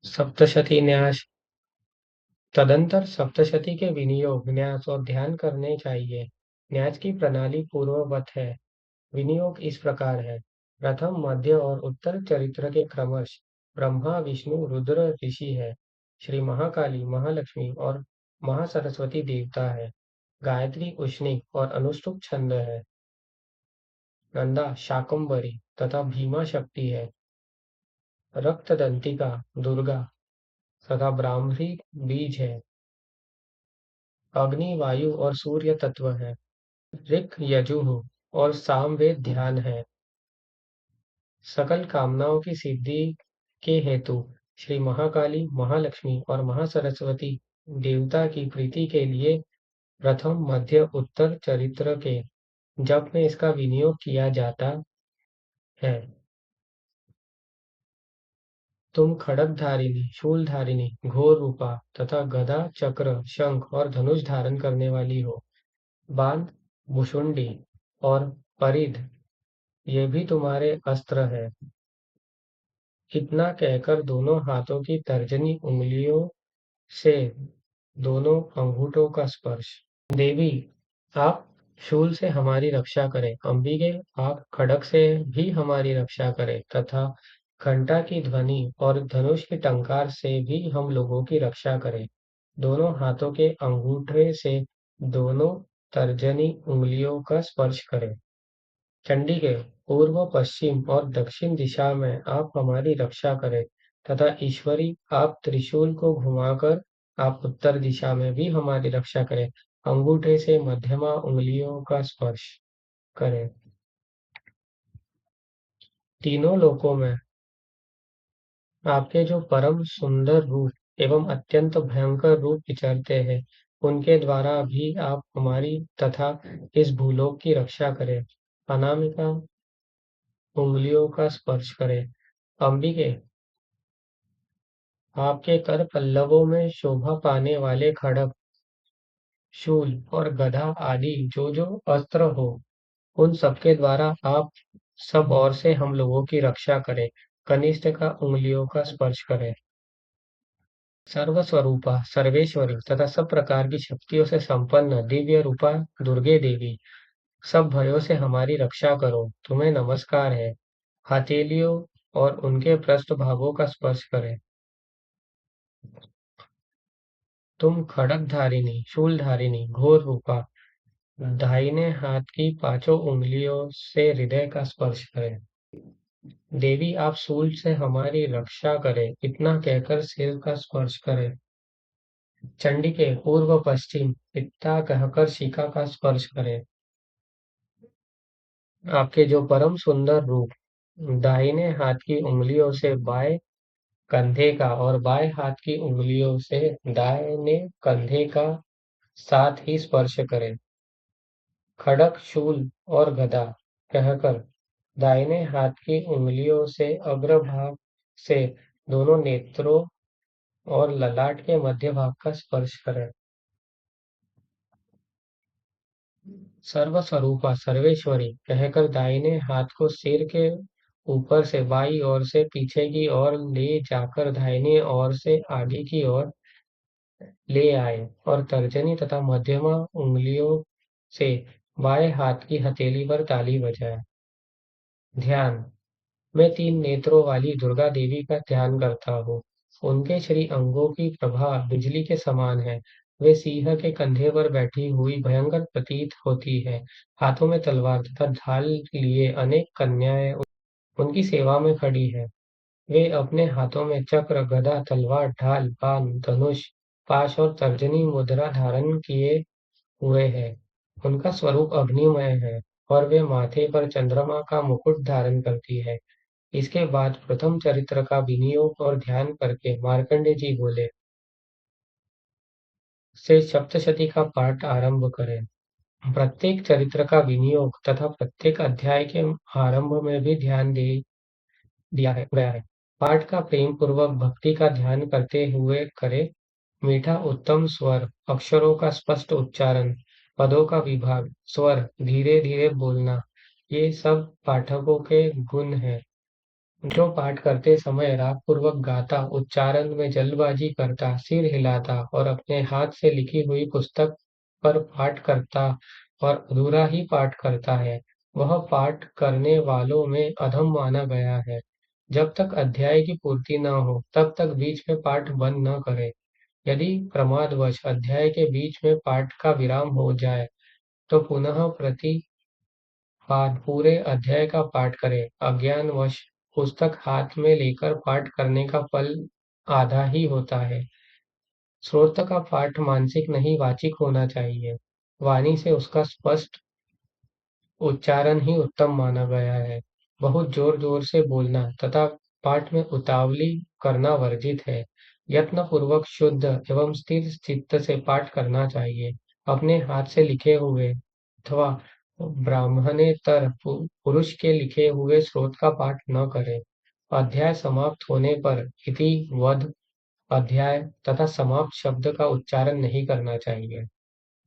सप्तशती न्यास तदंतर सप्तशती के विनियोग, न्यास और ध्यान करने चाहिए। न्यास की प्रणाली पूर्ववत है। विनियोग इस प्रकार है। प्रथम, मध्य और उत्तर चरित्र के क्रमश ब्रह्मा, विष्णु, रुद्र ऋषि है। श्री महाकाली, महालक्ष्मी और महासरस्वती देवता है। गायत्री उष्णिक और अनुष्टुप छंद है। नंदा शाकंभरी तथा भीमा शक्ति है। रक्तदंतिका दुर्गा तथा ब्राह्मणी बीज है। अग्नि, वायु और सूर्य तत्व है। ऋक, यजुः और सामवेद ध्यान है। सकल कामनाओं की सिद्धि के हेतु श्री महाकाली, महालक्ष्मी और महासरस्वती देवता की प्रीति के लिए प्रथम, मध्य, उत्तर चरित्र के जप में इसका विनियोग किया जाता है। तुम खड्गधारिणी, शूलधारिणी, घोर रूपा तथा गदा, चक्र, शंख और धनुष धारण करने वाली हो। बाण, भुशुंडी और परिध ये भी तुम्हारे अस्त्र है। इतना कहकर दोनों हाथों की तर्जनी उंगलियों से दोनों अंगूठों का स्पर्श। देवी, आप शूल से हमारी रक्षा करें। अंबिके, आप खड्ग से भी हमारी रक्षा करें तथा घंटा की ध्वनि और धनुष की टंकार से भी हम लोगों की रक्षा करें। दोनों हाथों के अंगूठे से दोनों तर्जनी उंगलियों का स्पर्श करें। चंडिके, पूर्व, पश्चिम और दक्षिण दिशा में आप हमारी रक्षा करें तथा ईश्वरी, आप त्रिशूल को घुमाकर आप उत्तर दिशा में भी हमारी रक्षा करें। अंगूठे से मध्यमा उंगलियों का स्पर्श करें। तीनों लोकों में आपके जो परम सुंदर रूप एवं अत्यंत भयंकर रूप विचरते हैं, उनके द्वारा भी आप हमारी तथा इस भूलोक की रक्षा करें। अनामिका, उंगलियों का स्पर्श करें। अंबिके, आपके कर पल्लवों में शोभा पाने वाले खड्ग, शूल और गदा आदि जो जो अस्त्र हो, उन सबके द्वारा आप सब ओर से हम लोगों की रक्षा करें। कनिष्ठ का उंगलियों का स्पर्श करें। सर्वस्वरूपा, सर्वेश्वरी तथा सब प्रकार की शक्तियों से संपन्न दिव्य रूपा दुर्गे देवी, सब भयों से हमारी रक्षा करो। तुम्हें नमस्कार है। हथेलियों और उनके पृष्ठ भागों का स्पर्श करें। तुम खड्गधारिणी, शूलधारिणी, घोर रूपा, दाहिने हाथ की पांचों उंगलियों से हृदय का स्पर्श करें। देवी, आप शूल से हमारी रक्षा करें। इतना कहकर सिर का स्पर्श करें। चंडिके, पूर्व, पश्चिम, इतना कहकर शिखा का स्पर्श करें। आपके जो परम सुंदर रूप दाहिने हाथ की उंगलियों से बाएं कंधे का और बाएं हाथ की उंगलियों से दाहिने कंधे का साथ ही स्पर्श करें। खड्ग, शूल और गदा कहकर दाहिने हाथ की उंगलियों से अग्रभाग से दोनों नेत्रों और ललाट के मध्य भाग का स्पर्श करें। सर्वस्वरूपा, सर्वेश्वरी कहकर दाहिने हाथ को सिर के ऊपर से बाईं ओर से पीछे की ओर ले जाकर दाहिने ओर से आगे की ओर ले आए और तर्जनी तथा मध्यमा उंगलियों से बाएं हाथ की हथेली पर ताली बजाए। ध्यान। मैं तीन नेत्रों वाली दुर्गा देवी का ध्यान करता हूँ। उनके श्री अंगों की प्रभा बिजली के समान है। वे सिंह के कंधे पर बैठी हुई भयंकर प्रतीत होती है। हाथों में तलवार तथा ढाल लिए अनेक कन्याएं उनकी सेवा में खड़ी है। वे अपने हाथों में चक्र, गदा, तलवार, ढाल, बाण, धनुष, पाश और तर्जनी मुद्रा धारण किए हुए हैं। उनका स्वरूप अग्निमय है और वे माथे पर चंद्रमा का मुकुट धारण करती है। इसके बाद प्रथम चरित्र का विनियोग और ध्यान करके मार्कंडे जी बोले, से सप्तशती का पाठ आरंभ करें। प्रत्येक चरित्र का विनियोग तथा प्रत्येक अध्याय के आरंभ में भी ध्यान दे दिया है गया है। पाठ का प्रेम पूर्वक भक्ति का ध्यान करते हुए करे। मीठा उत्तम स्वर, अक्षरों का स्पष्ट उच्चारण, पदों का विभाग, स्वर धीरे धीरे बोलना, ये सब पाठकों के गुण हैं। जो पाठ करते समय रागपूर्वक गाता, उच्चारण में जल्दबाजी करता, सिर हिलाता और अपने हाथ से लिखी हुई पुस्तक पर पाठ करता और अधूरा ही पाठ करता है, वह पाठ करने वालों में अधम माना गया है। जब तक अध्याय की पूर्ति न हो, तब तक बीच में पाठ बंद न करें। यदि प्रमादवश अध्याय के बीच में पाठ का विराम हो जाए, तो पुनः प्रति पाठ पूरे अध्याय का पाठ करें। अज्ञानवश पुस्तक हाथ में लेकर पाठ करने का फल आधा ही होता है। श्रोत्र का पाठ मानसिक नहीं वाचिक होना चाहिए। वाणी से उसका स्पष्ट उच्चारण ही उत्तम माना गया है। बहुत जोर-जोर से बोलना तथा पाठ में उतावली करना वर्जित है। यत्नपूर्वक शुद्ध एवं स्थिर चित्त से पाठ करना चाहिए। अपने हाथ से लिखे हुए अथवा ब्राह्मणेतर पुरुष के लिखे हुए श्लोक का पाठ न करें। अध्याय समाप्त होने पर इति वद अध्याय तथा समाप्त शब्द का उच्चारण नहीं करना चाहिए।